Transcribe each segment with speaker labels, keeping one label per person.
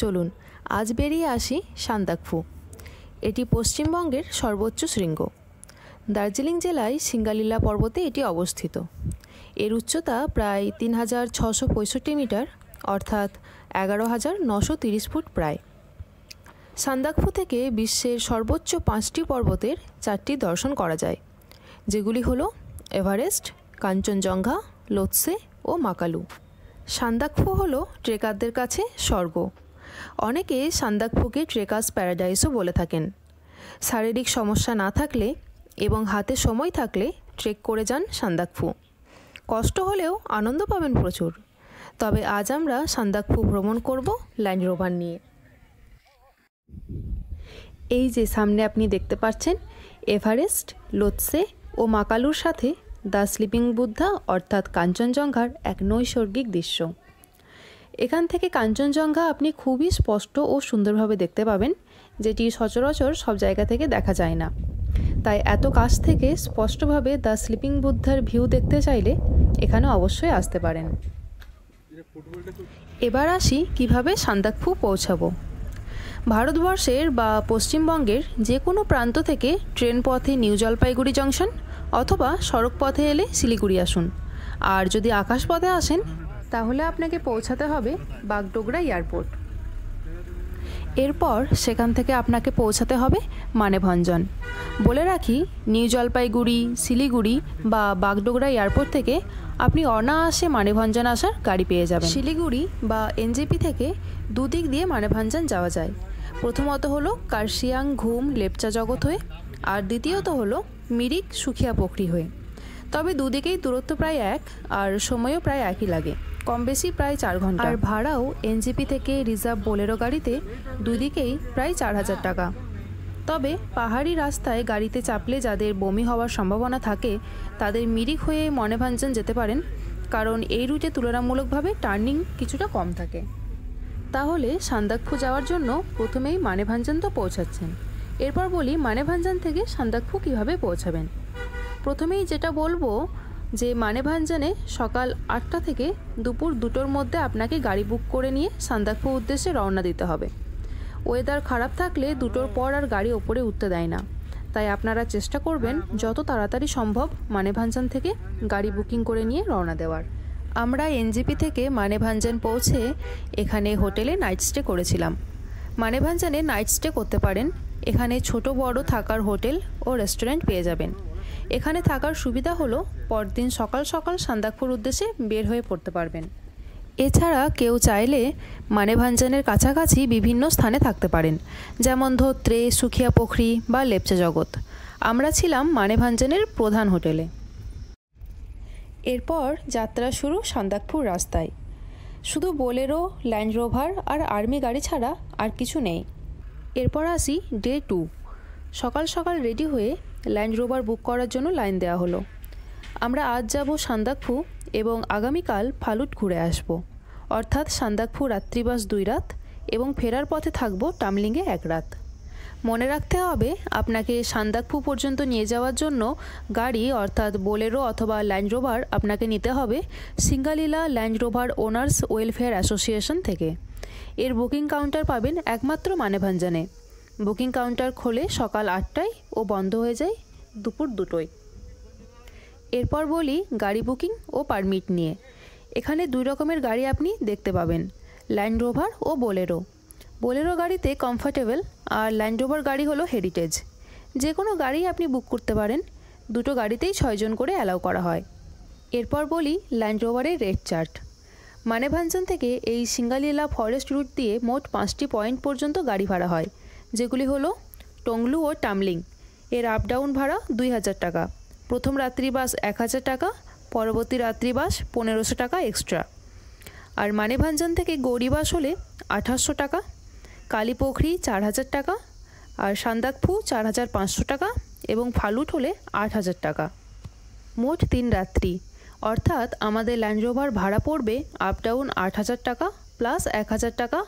Speaker 1: চলুন আজ বেরিয়ে আসি সান্দাকফু। এটি পশ্চিমবঙ্গের সর্বোচ্চ শৃঙ্গ। দার্জিলিং জেলায় সিঙ্গালীলা পর্বতে এটি অবস্থিত। এর উচ্চতা প্রায় ৩৬৬৫ মিটার, অর্থাৎ ১১,৯৩০ ফুট প্রায়। সান্দাকফু থেকে বিশ্বের সর্বোচ্চ ৫টি পর্বতের 4টি দর্শন করা যায়, যেগুলি হলো এভারেস্ট, কাঞ্চনজঙ্ঘা, লোৎসে ও মাকালু। সান্দাকফু হলো ট্রেকারদের কাছে স্বর্গ। অনেকে সান্দাকফুকে ট্রেকার্স প্যারাডাইসও বলে থাকেন। শারীরিক সমস্যা না থাকলে এবং হাতে সময় থাকলে ট্রেক করে যান সান্দাকফু। কষ্ট হলেও আনন্দ পাবেন প্রচুর। তবে আজ আমরা সান্দাকফু ভ্রমণ করব ল্যান্ড রোভার নিয়ে। এই যে সামনে আপনি দেখতে পাচ্ছেন এভারেস্ট, লোৎসে ও মাকালুর সাথে দ্য স্লিপিং বুদ্ধা অর্থাৎ কাঞ্চনজঙ্ঘার এক নৈসর্গিক দৃশ্য। এখান থেকে কাঞ্চনজঙ্ঘা আপনি খুবই স্পষ্ট ও সুন্দরভাবে দেখতে পাবেন, যেটি সচরাচর সব জায়গা থেকে দেখা যায় না। তাই এত কাছ থেকে স্পষ্টভাবে দ্য স্লিপিং বুদ্ধার ভিউ দেখতে চাইলে এখানে অবশ্যই আসতে পারেন। এবার আসি কিভাবে সান্দাকফু পৌঁছাবো। ভারতবর্ষের বা পশ্চিমবঙ্গের যে কোনো প্রান্ত থেকে ট্রেন পথে নিউ জলপাইগুড়ি জংশন অথবা সড়ক পথে এলে শিলিগুড়ি আসুন। আর যদি আকাশ পথে আসেন তাহলে আপনাকে পৌঁছাতে হবে বাগডোগরা এয়ারপোর্ট। এরপর সেখান থেকে আপনাকে পৌঁছাতে হবে মানেভঞ্জন। বলে রাখি, নিউ জলপাইগুড়ি, শিলিগুড়ি বা বাগডোগরা এয়ারপোর্ট থেকে আপনি অনায়াসে মানেভঞ্জন আসার গাড়ি পেয়ে যাবেন। শিলিগুড়ি বা এনজেপি থেকে দুদিক দিয়ে মানেভঞ্জন যাওয়া যায়। প্রথমত হলো কার্শিয়াং, ঘুম, লেপচা জগৎ হয়ে, আর দ্বিতীয়ত হলো মিরিক, সুখিয়া পোখরি হয়ে। তবে দুদিকেই দূরত্ব প্রায় এক আর সময়ও প্রায় একই লাগে, কম বেশি প্রায় 4 ঘন্টা। আর ভাড়াও এনজিপি থেকে রিজার্ভ বোলেরো গাড়িতে দুদিকেই প্রায় 4,000 টাকা। তবে পাহাড়ি রাস্তায় গাড়িতে চাপলে যাদের বমি হওয়ার সম্ভাবনা থাকে তাদের মিরিক হয়ে মানেভঞ্জন যেতে পারেন, কারণ এই রুটে তুলনামূলকভাবে টার্নিং কিছুটা কম থাকে। তাহলে সান্দাকফু যাওয়ার জন্য প্রথমেই মানেভঞ্জন তো পৌঁছাচ্ছেন। এরপর বলি মানেভঞ্জন থেকে সান্দাকফু কিভাবে পৌঁছাবেন। প্রথমেই যেটা বলবো যে মানেভঞ্জনে সকাল 8টা থেকে দুপুর 2টোর মধ্যে আপনাকে গাড়ি বুক করে নিয়ে সান্দাকফু উদ্দেশ্যে রওনা দিতে হবে। ওয়েদার খারাপ থাকলে 2টোর পর আর গাড়ি ওপরে উঠতে দেয় না, তাই আপনারা চেষ্টা করবেন যত তাড়াতাড়ি সম্ভব মানেভঞ্জন থেকে গাড়ি বুকিং করে নিয়ে রওনা দেওয়ার। আমরা এনজিপি থেকে মানেভঞ্জন পৌঁছে এখানে হোটেলে নাইট স্টে করেছিলাম। মানেভঞ্জনে নাইট স্টে করতে পারেন। এখানে ছোট বড় থাকার হোটেল ও রেস্টুরেন্ট পেয়ে যাবেন। এখানে থাকার সুবিধা হলো পরদিন সকাল সকাল সান্দাকফুর উদ্দেশ্যে বের হয়ে পড়তে পারবেন। এছাড়া কেউ চাইলে মানেভঞ্জনের কাছাকাছি বিভিন্ন স্থানে থাকতে পারেন, যেমন ধোত্রে, সুখিয়া পোখরি বা লেপচা জগৎ। আমরা ছিলাম মানেভঞ্জনের প্রধান হোটেলে। এরপর যাত্রা শুরু সান্দাকফুর রাস্তায়। শুধু বোলেরো, ল্যান্ড রোভার আর আর্মি গাড়ি ছাড়া আর কিছু নেই। এরপর আসি ডে 2। সকাল সকাল রেডি হয়ে ল্যান্ড রোভার বুক করার জন্য লাইন দেওয়া হলো। আমরা আজ যাব সান্দাকফু এবং আগামীকাল ফালুট ঘুরে আসব, অর্থাৎ সান্দাকফু রাত্রিবাস 2 রাত এবং ফেরার পথে থাকব টামলিংয়ে 1 রাত। মনে রাখতে হবে আপনাকে সান্দাকফু পর্যন্ত নিয়ে যাওয়ার জন্য গাড়ি অর্থাৎ বোলেরো অথবা ল্যান্ড রোভার আপনাকে নিতে হবে Singalila land rover owners welfare association থেকে। এর বুকিং কাউন্টার পাবেন একমাত্র মানেভঞ্জনে। বুকিং কাউন্টার খোলে সকাল 8টায় ও বন্ধ হয়ে যায় দুপুর 2টোয়। এরপর বলি গাড়ি বুকিং ও পারমিট নিয়ে। এখানে 2 রকমের গাড়ি আপনি দেখতে পাবেন, ল্যান্ড রোভার ও বোলেরো। বোলেরো গাড়িতে কমফর্টেবল আর ল্যান্ড রোভার গাড়ি হলো হেরিটেজ। যে কোনো গাড়ি আপনি বুক করতে পারেন। 2টো গাড়িতেই 6 জন করে অ্যালাউ করা হয়। এরপর বলি ল্যান্ড রোভারের রেট চার্ট। মানেভঞ্জন থেকে এই সিঙ্গালীলা ফরেস্ট রুট দিয়ে মোট 5টি পয়েন্ট পর্যন্ত গাড়ি ভাড়া হয়, যেগুলি হলো টংলু ও টামলিং। এর আপ ডাউন ভাড়া 2,000 টাকা। প্রথম রাত্রিবাস 1,000 টাকা, পরবর্তী রাত্রিবাস 1,500 টাকা এক্সট্রা। আর মানেভঞ্জন থেকে গৌরীবাস হলে 2,800 টাকা, কালীপোখরি 4,000 টাকা, আর সান্দাকফু 4,500 টাকা এবং ফালুট হলে 8,000 টাকা। মোট 3 রাত্রি, অর্থাৎ আমাদের ল্যান্ড রোভার ভাড়া পড়বে আপ ডাউন 8,000 টাকা প্লাস 1,000 টাকা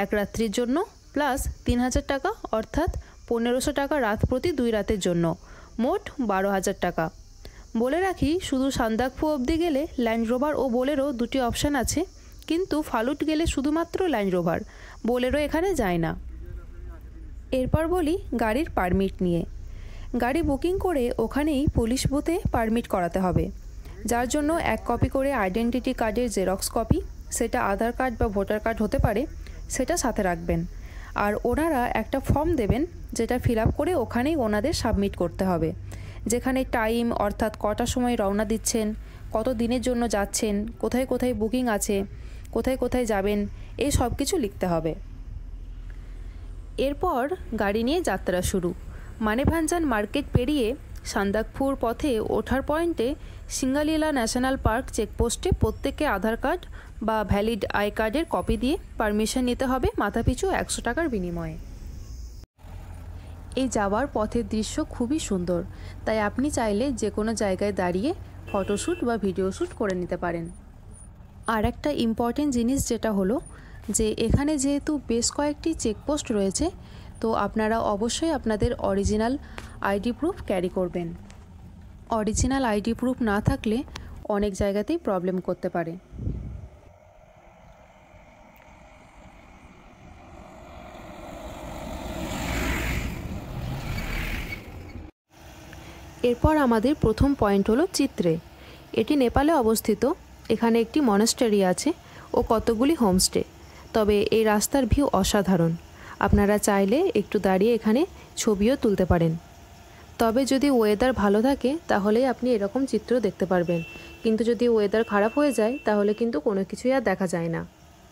Speaker 1: এক রাত্রির জন্য, প্লাস 3,000 টাকা অর্থাৎ 1,500 টাকা রাত প্রতি 2 রাতের জন্য, মোট 12,000 টাকা। বলে রাখি, শুধু সান্দাকফু অবধি গেলে ল্যান্ড রোভার ও বোলেরো 2টি অপশান আছে, কিন্তু ফালুট গেলে শুধুমাত্র ল্যান্ড রোভার, বোলেরো এখানে যায় না। এরপর বলি গাড়ির পারমিট নিয়ে। গাড়ি বুকিং করে ওখানেই পুলিশ বুথে পারমিট করাতে হবে, যার জন্য 1 কপি করে আইডেন্টিটি কার্ডের জেরক্স কপি, সেটা আধার কার্ড বা ভোটার কার্ড হতে পারে, সেটা সাথে রাখবেন। আর ওনারা একটা ফর্ম দেবেন, যেটা ফিল আপ করে ওখানেই ওনাদের সাবমিট করতে হবে, যেখানে টাইম অর্থাৎ কটার সময় রওনা দিচ্ছেন, কত দিনের জন্য যাচ্ছেন, কোথায় কোথায় বুকিং আছে, কোথায় কোথায় যাবেন, এই সব কিছু লিখতে হবে। এরপর গাড়ি নিয়ে যাত্রা শুরু। মানেভাঞ্জান মার্কেট পেরিয়ে সান্দাকফুর পথে ওঠার পয়েন্টে সিঙ্গালীলা ন্যাশনাল পার্ক চেকপোস্টে প্রত্যেককে আধার কার্ড বা ভ্যালিড আই কার্ডের কপি দিয়ে পারমিশন নিতে হবে মাথাপিছু 100 টাকার বিনিময়ে। এই যাওয়ার পথের দৃশ্য খুবই সুন্দর, তাই আপনি চাইলে যে কোনো জায়গায় দাঁড়িয়ে ফটোশ্যুট বা ভিডিও শ্যুট করে নিতে পারেন। আর একটা ইম্পর্টেন্ট জিনিস যেটা হলো যে এখানে যেহেতু বেশ কয়েকটি চেকপোস্ট রয়েছে, তো আপনারা অবশ্যই আপনাদের অরিজিনাল আইডি প্রুফ ক্যারি করবেন। অরিজিনাল আইডি প্রুফ না থাকলে অনেক জায়গাতেই প্রবলেম করতে পারে। এরপর আমাদের প্রথম পয়েন্ট হলো চিত্রে। এটি নেপালে অবস্থিত। এখানে একটি মনাস্টারি আছে ও কতগুলি হোমস্টে। তবে এই রাস্তার ভিউ অসাধারণ। আপনারা চাইলে একটু দাঁড়িয়ে এখানে ছবিও তুলতে পারেন। তবে যদি ওয়েদার ভালো থাকে তাহলেই আপনি এরকম চিত্র দেখতে পারবেন, কিন্তু যদি ওয়েদার খারাপ হয়ে যায় তাহলে কিন্তু কোনো কিছুই আর দেখা যায় না।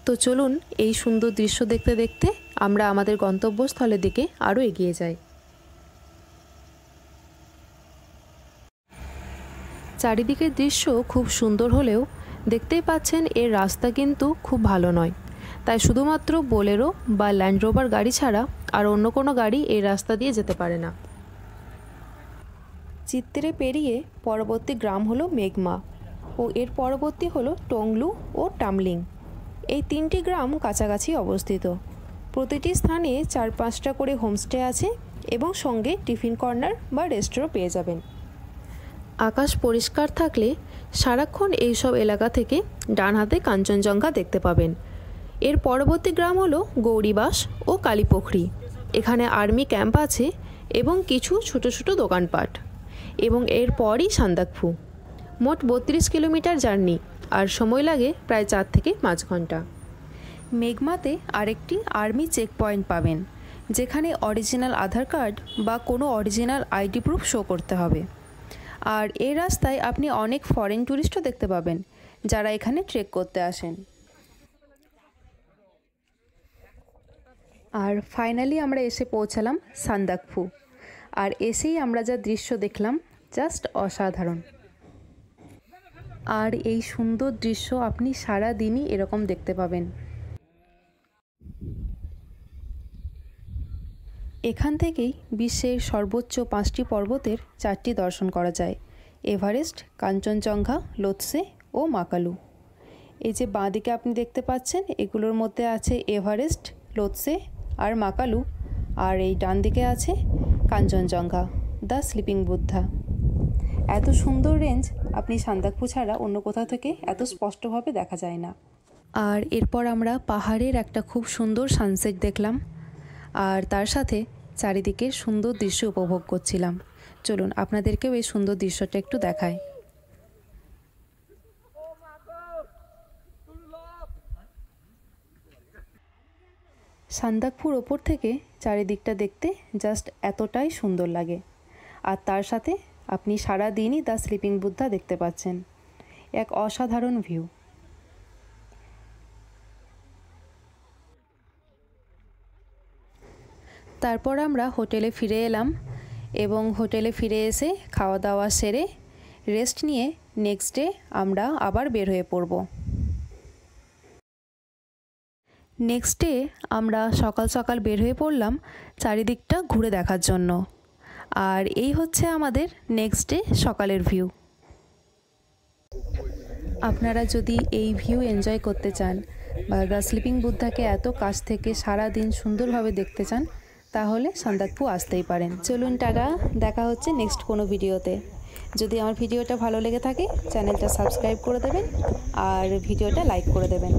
Speaker 1: তো চলুন এই সুন্দর দৃশ্য দেখতে দেখতে আমরা আমাদের গন্তব্যস্থলের দিকে আরও এগিয়ে যাই। চারিদিকের দৃশ্য খুব সুন্দর হলেও দেখতেই পাচ্ছেন এর রাস্তা কিন্তু খুব ভালো নয়, তাই শুধুমাত্র বোলেরো বা ল্যান্ড রোভার গাড়ি ছাড়া আর অন্য কোনো গাড়ি এই রাস্তা দিয়ে যেতে পারে না। চিত্রে পেরিয়ে পরবর্তী গ্রাম হলো মেঘমা ও এর পরবর্তী হলো টংলু ও টামলিং। এই 3টি গ্রাম কাছাকাছি অবস্থিত। প্রতিটি স্থানে 4-5টা করে হোমস্টে আছে এবং সঙ্গে টিফিন কর্নার বা রেস্টুরেন্ট পেয়ে যাবেন। আকাশ পরিষ্কার থাকলে সারাক্ষণ এইসব এলাকা থেকে ডান হাতে কাঞ্চনজঙ্ঘা দেখতে পাবেন। এর পরবর্তী গ্রাম হলো গৌরীবাস ও কালীপোখরি। এখানে আর্মি ক্যাম্প আছে এবং কিছু ছোট ছোট দোকানপাট, এবং এরপরই সান্দাকফু। মোট 32 কিলোমিটার জার্নি আর সময় লাগে প্রায় 4 থেকে 5 ঘন্টা। মেঘমাতে আরেকটি আর্মি চেক পয়েন্ট পাবেন, যেখানে অরিজিনাল আধার কার্ড বা কোনো অরিজিনাল আইডি প্রুফ শো করতে হবে। আর এই রাস্তায় আপনি অনেক ফরেন ট্যুরিস্টও দেখতে পাবেন, যারা এখানে ট্রেক করতে আসেন। আর ফাইনালি আমরা এসে পৌঁছালাম সান্দাকফু। আর এসেই আমরা যা দৃশ্য দেখলাম জাস্ট অসাধারণ। আর এই সুন্দর দৃশ্য আপনি সারা দিনই এরকম দেখতে পাবেন। এখান থেকেই বিশ্বের সর্বোচ্চ 5টি পর্বতের 4টি দর্শন করা যায়: এভারেস্ট, কাঞ্চনজঙ্ঘা, লোৎসে ও মাকালু। এই যে বাঁদিকে আপনি দেখতে পাচ্ছেন, এগুলোর মধ্যে আছে এভারেস্ট, লোৎসে আর মাকালু। আর এই ডান দিকে আছে কাঞ্চনজঙ্ঘা, দ্য স্লিপিং বুদ্ধা। এত সুন্দর রেঞ্জ আপনি সান্দাকফু ছাড়া অন্য কোথাও থেকে এত স্পষ্টভাবে দেখা যায় না। আর এরপর আমরা পাহাড়ের একটা খুব সুন্দর সানসেট দেখলাম, আর তার সাথে চারিদিকের সুন্দর দৃশ্য উপভোগ করছিলাম। চলুন আপনাদেরকেও এই সুন্দর দৃশ্যটা একটু দেখায়। সান্দাকফুর ওপর থেকে চারিদিকটা দেখতে জাস্ট এতটাই সুন্দর লাগে। আর তার সাথে আপনি সারা দিনই দ্য স্লিপিং বুদ্ধা দেখতে পাচ্ছেন। এক অসাধারণ ভিউ। তারপর আমরা হোটেলে ফিরে এলাম এবং হোটেলে ফিরে এসে খাওয়া দাওয়া সেরে রেস্ট নিয়ে নেক্সট ডে আমরা আবার বের হয়ে পড়ব। নেক্সট ডে আমরা সকাল সকাল বের হয়ে পড়লাম চারিদিকটা ঘুরে দেখার জন্য। আর এই হচ্ছে আমাদের নেক্সট ডে সকালের ভিউ। আপনারা যদি এই ভিউ এনজয় করতে চান বা দ্য স্লিপিং বুদ্ধাকে এত কাছ থেকে সারা দিন সুন্দরভাবে দেখতে চান, তাহলে সান্দাকফু আসতেই পারেন। চলুন টাটা, দেখা হচ্ছে নেক্সট কোনো ভিডিওতে। যদি আমার ভিডিওটা ভালো লেগে থাকে চ্যানেলটা সাবস্ক্রাইব করে দেবেন আর ভিডিওটা লাইক করে দেবেন।